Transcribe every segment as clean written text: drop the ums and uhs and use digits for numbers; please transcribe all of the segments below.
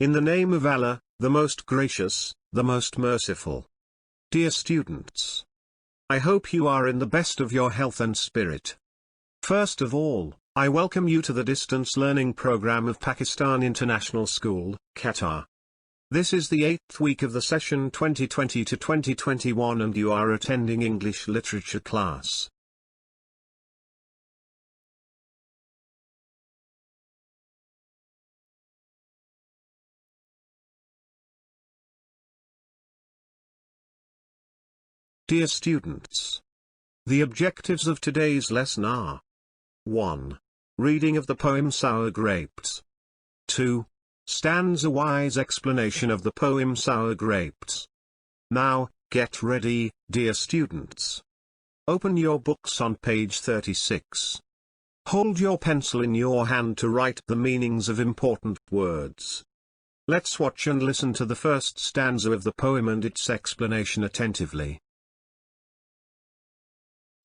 In the name of Allah, the most gracious, the most merciful. Dear students, I hope you are in the best of your health and spirit. First of all, I welcome you to the distance learning program of Pakistan International School, Qatar. This is the 8th week of the session 2020 to 2021 and you are attending English literature class. Dear students, the objectives of today's lesson are 1. Reading of the poem Sour Grapes. 2. Stanza-wise explanation of the poem Sour Grapes. Now, get ready, dear students. Open your books on page 36. Hold your pencil in your hand to write the meanings of important words. Let's watch and listen to the first stanza of the poem and its explanation attentively.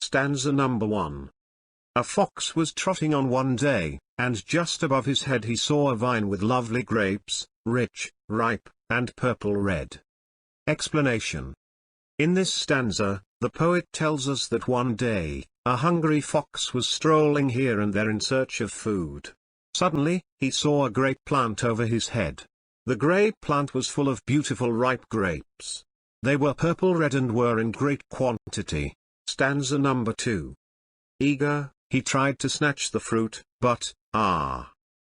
Stanza number 1. A fox was trotting on one day, and just above his head he saw a vine with lovely grapes, rich, ripe, and purple red. Explanation. In this stanza, the poet tells us that one day, a hungry fox was strolling here and there in search of food. Suddenly, he saw a grape plant over his head. The grape plant was full of beautiful ripe grapes. They were purple red and were in great quantity. Stanza number 2. Eager, he tried to snatch the fruit, but,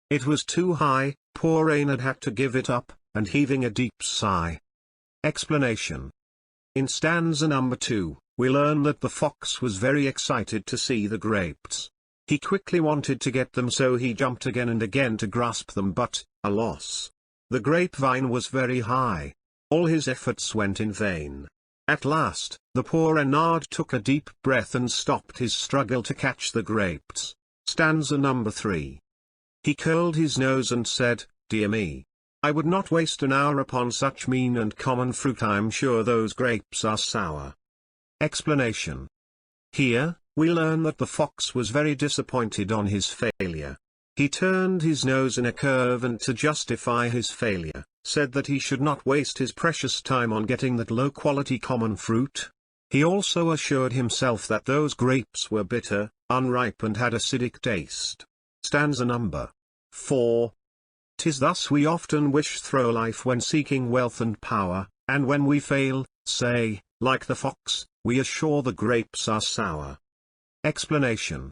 it was too high. Poor Reynard had to give it up, and heaving a deep sigh. Explanation. In stanza number 2, we learn that the fox was very excited to see the grapes. He quickly wanted to get them, so he jumped again and again to grasp them, but, alas! The grapevine was very high. All his efforts went in vain. At last, the poor Reynard took a deep breath and stopped his struggle to catch the grapes. Stanza number 3. He curled his nose and said, "Dear me! I would not waste an hour upon such mean and common fruit. I'm sure those grapes are sour." Explanation. Here, we learn that the fox was very disappointed on his failure. He turned his nose in a curve and to justify his failure, said that he should not waste his precious time on getting that low-quality common fruit. He also assured himself that those grapes were bitter, unripe and had acidic taste. Stanza number 4. 'Tis thus we often wish through life when seeking wealth and power, and when we fail, say, like the fox, we are sure the grapes are sour. Explanation.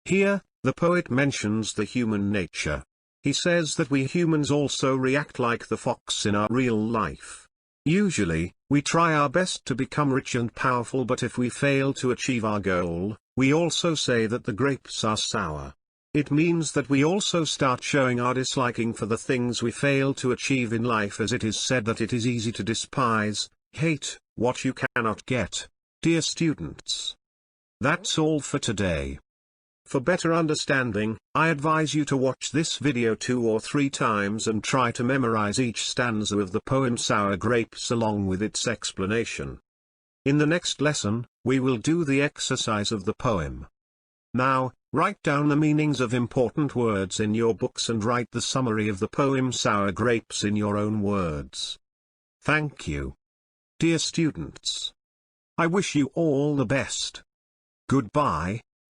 Here, the poet mentions the human nature. He says that we humans also react like the fox in our real life. Usually, we try our best to become rich and powerful, but if we fail to achieve our goal, we also say that the grapes are sour. It means that we also start showing our disliking for the things we fail to achieve in life, as it is said that it is easy to despise, hate, what you cannot get. Dear students, that's all for today. For better understanding, I advise you to watch this video 2 or 3 times and try to memorize each stanza of the poem Sour Grapes along with its explanation. In the next lesson, we will do the exercise of the poem. Now, write down the meanings of important words in your books and write the summary of the poem Sour Grapes in your own words. Thank you. Dear students, I wish you all the best. Goodbye.